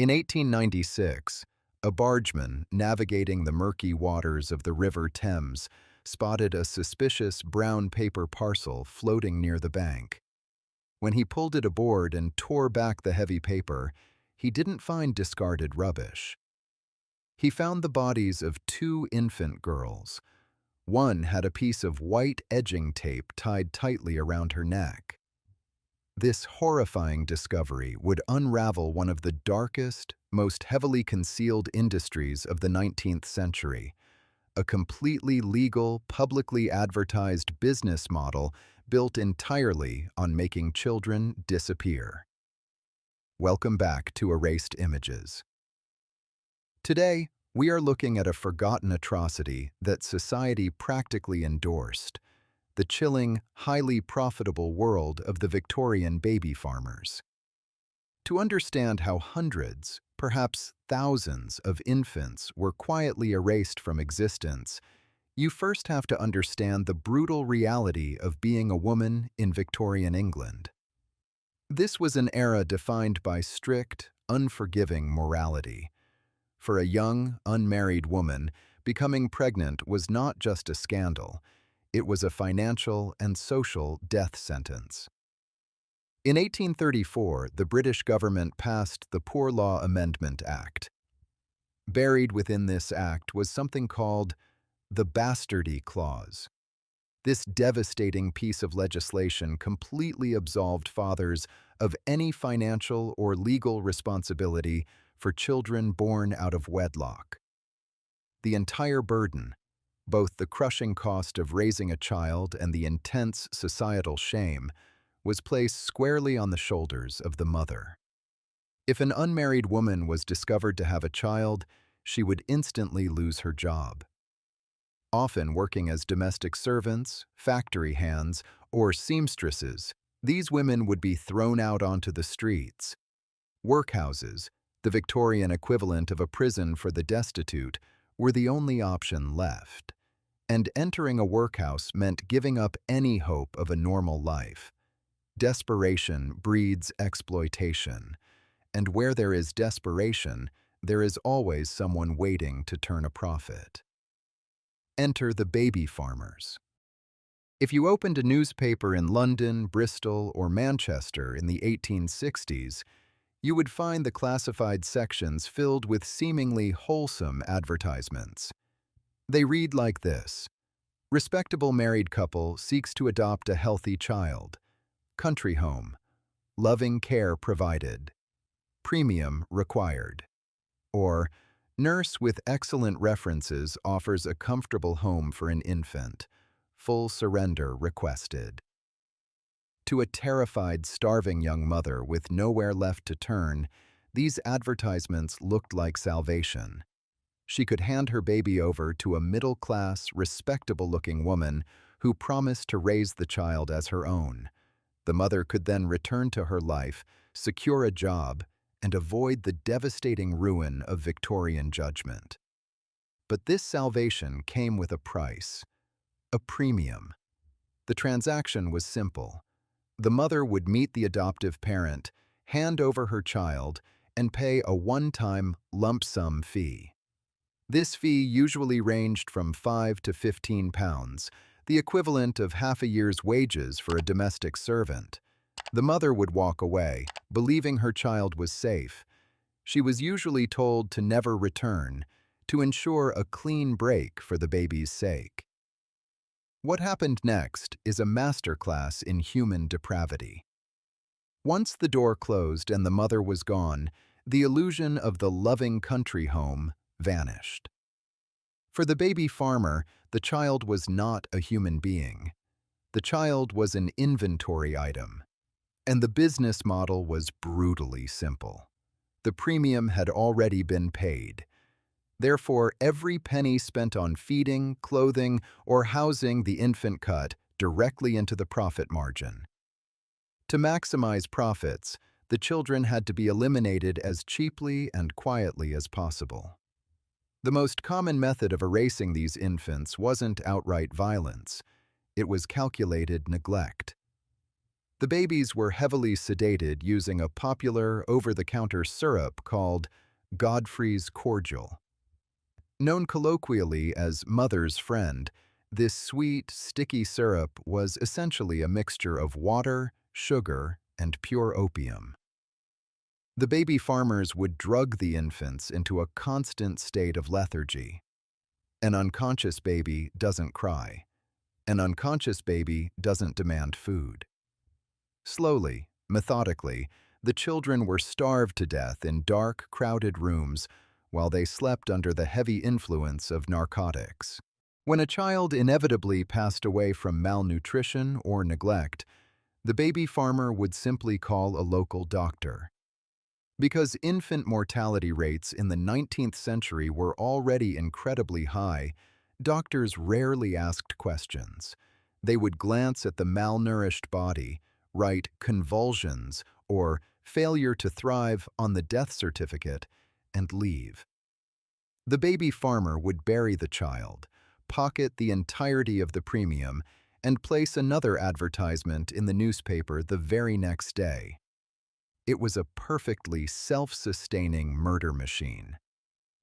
In 1896, a bargeman navigating the murky waters of the River Thames spotted a suspicious brown paper parcel floating near the bank. When he pulled it aboard and tore back the heavy paper, he didn't find discarded rubbish. He found the bodies of two infant girls. One had a piece of white edging tape tied tightly around her neck. This horrifying discovery would unravel one of the darkest, most heavily concealed industries of the 19th century, a completely legal, publicly advertised business model built entirely on making children disappear. Welcome back to Erased Images. Today, we are looking at a forgotten atrocity that society practically endorsed: the chilling, highly profitable world of the Victorian baby farmers. To understand how hundreds, perhaps thousands of infants were quietly erased from existence, you first have to understand the brutal reality of being a woman in Victorian England. This was an era defined by strict, unforgiving morality. For a young, unmarried woman, becoming pregnant was not just a scandal, it was a financial and social death sentence. In 1834, the British government passed the Poor Law Amendment Act. Buried within this act was something called the Bastardy Clause. This devastating piece of legislation completely absolved fathers of any financial or legal responsibility for children born out of wedlock. The entire burden, both the crushing cost of raising a child and the intense societal shame, was placed squarely on the shoulders of the mother. If an unmarried woman was discovered to have a child, she would instantly lose her job. Often working as domestic servants, factory hands, or seamstresses, these women would be thrown out onto the streets. Workhouses, the Victorian equivalent of a prison for the destitute, were the only option left. And entering a workhouse meant giving up any hope of a normal life. Desperation breeds exploitation, and where there is desperation, there is always someone waiting to turn a profit. Enter the baby farmers. If you opened a newspaper in London, Bristol, or Manchester in the 1860s, you would find the classified sections filled with seemingly wholesome advertisements. They read like this: respectable married couple seeks to adopt a healthy child. Country home. Loving care provided. Premium required. Or, nurse with excellent references offers a comfortable home for an infant. Full surrender requested. To a terrified, starving young mother with nowhere left to turn, these advertisements looked like salvation. She could hand her baby over to a middle-class, respectable-looking woman who promised to raise the child as her own. The mother could then return to her life, secure a job, and avoid the devastating ruin of Victorian judgment. But this salvation came with a price: a premium. The transaction was simple. The mother would meet the adoptive parent, hand over her child, and pay a one-time lump sum fee. This fee usually ranged from £5 to £15, the equivalent of half a year's wages for a domestic servant. The mother would walk away, believing her child was safe. She was usually told to never return, to ensure a clean break for the baby's sake. What happened next is a masterclass in human depravity. Once the door closed and the mother was gone, the illusion of the loving country home vanished. For the baby farmer, the child was not a human being. The child was an inventory item. And the business model was brutally simple. The premium had already been paid. Therefore, every penny spent on feeding, clothing, or housing the infant cut directly into the profit margin. To maximize profits, the children had to be eliminated as cheaply and quietly as possible. The most common method of erasing these infants wasn't outright violence. It was calculated neglect. The babies were heavily sedated using a popular over-the-counter syrup called Godfrey's cordial. Known colloquially as Mother's Friend, this sweet, sticky syrup was essentially a mixture of water, sugar, and pure opium. The baby farmers would drug the infants into a constant state of lethargy. An unconscious baby doesn't cry. An unconscious baby doesn't demand food. Slowly, methodically, the children were starved to death in dark, crowded rooms while they slept under the heavy influence of narcotics. When a child inevitably passed away from malnutrition or neglect, the baby farmer would simply call a local doctor. Because infant mortality rates in the 19th century were already incredibly high, doctors rarely asked questions. They would glance at the malnourished body, write convulsions or failure to thrive on the death certificate, and leave. The baby farmer would bury the child, pocket the entirety of the premium, and place another advertisement in the newspaper the very next day. It was a perfectly self-sustaining murder machine.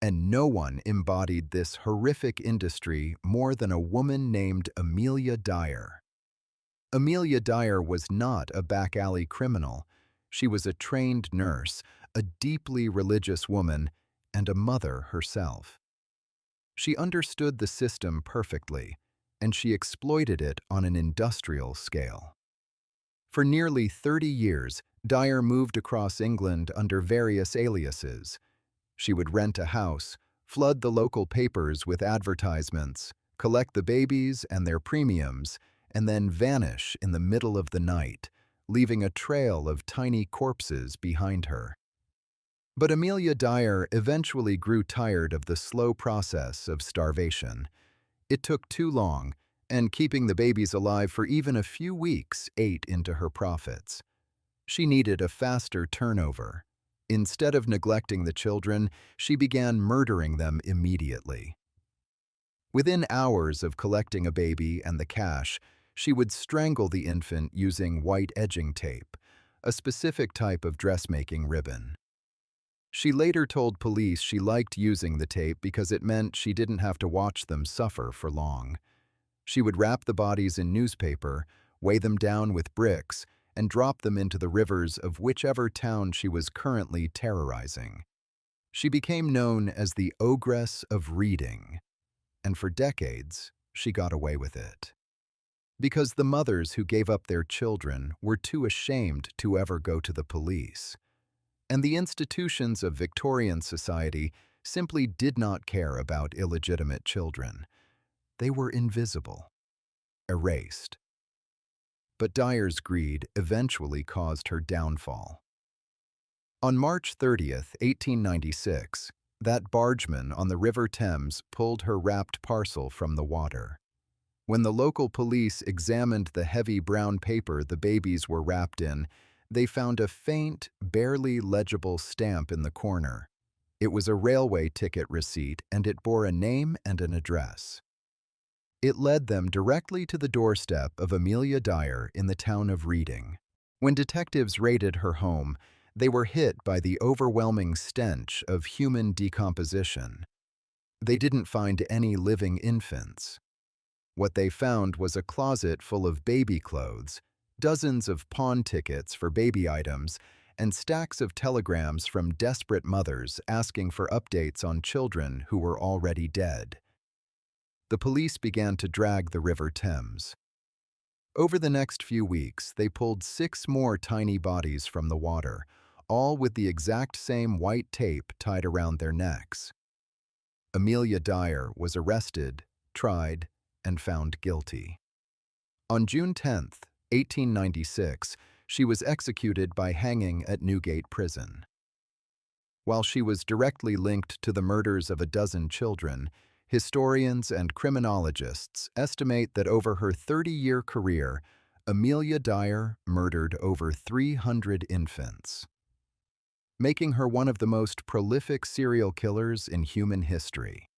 And no one embodied this horrific industry more than a woman named Amelia Dyer. Amelia Dyer was not a back-alley criminal. She was a trained nurse, a deeply religious woman, and a mother herself. She understood the system perfectly, and she exploited it on an industrial scale. For nearly 30 years, Dyer moved across England under various aliases. She would rent a house, flood the local papers with advertisements, collect the babies and their premiums, and then vanish in the middle of the night, leaving a trail of tiny corpses behind her. But Amelia Dyer eventually grew tired of the slow process of starvation. It took too long, and keeping the babies alive for even a few weeks ate into her profits. She needed a faster turnover. Instead of neglecting the children, she began murdering them immediately. Within hours of collecting a baby and the cash, she would strangle the infant using white edging tape, a specific type of dressmaking ribbon. She later told police she liked using the tape because it meant she didn't have to watch them suffer for long. She would wrap the bodies in newspaper, weigh them down with bricks, and drop them into the rivers of whichever town she was currently terrorizing. She became known as the Ogress of Reading, and for decades, she got away with it. Because the mothers who gave up their children were too ashamed to ever go to the police. And the institutions of Victorian society simply did not care about illegitimate children. They were invisible, erased. But Dyer's greed eventually caused her downfall. On March 30th, 1896, that bargeman on the River Thames pulled her wrapped parcel from the water. When the local police examined the heavy brown paper the babies were wrapped in, they found a faint, barely legible stamp in the corner. It was a railway ticket receipt, and it bore a name and an address. It led them directly to the doorstep of Amelia Dyer in the town of Reading. When detectives raided her home, they were hit by the overwhelming stench of human decomposition. They didn't find any living infants. What they found was a closet full of baby clothes, dozens of pawn tickets for baby items, and stacks of telegrams from desperate mothers asking for updates on children who were already dead. The police began to drag the River Thames. Over the next few weeks, they pulled 6 more tiny bodies from the water, all with the exact same white tape tied around their necks. Amelia Dyer was arrested, tried, and found guilty. On June 10, 1896, she was executed by hanging at Newgate Prison. While she was directly linked to the murders of a dozen children, historians and criminologists estimate that over her 30-year career, Amelia Dyer murdered over 300 infants, making her one of the most prolific serial killers in human history.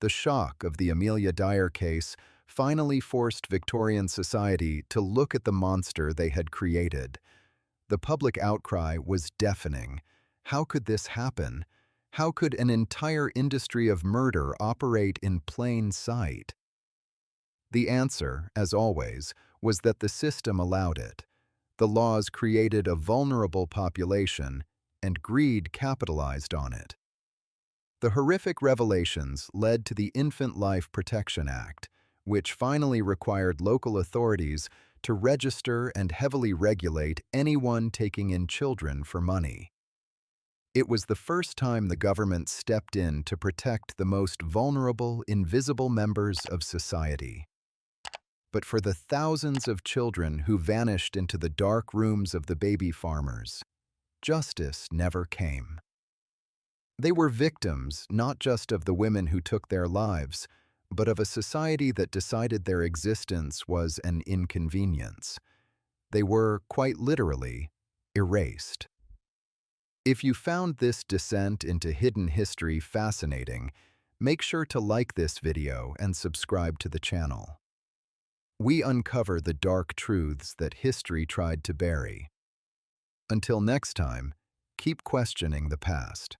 The shock of the Amelia Dyer case finally forced Victorian society to look at the monster they had created. The public outcry was deafening. How could this happen? How could an entire industry of murder operate in plain sight? The answer, as always, was that the system allowed it. The laws created a vulnerable population, and greed capitalized on it. The horrific revelations led to the Infant Life Protection Act, which finally required local authorities to register and heavily regulate anyone taking in children for money. It was the first time the government stepped in to protect the most vulnerable, invisible members of society. But for the thousands of children who vanished into the dark rooms of the baby farmers, justice never came. They were victims not just of the women who took their lives, but of a society that decided their existence was an inconvenience. They were, quite literally, erased. If you found this descent into hidden history fascinating, make sure to like this video and subscribe to the channel. We uncover the dark truths that history tried to bury. Until next time, keep questioning the past.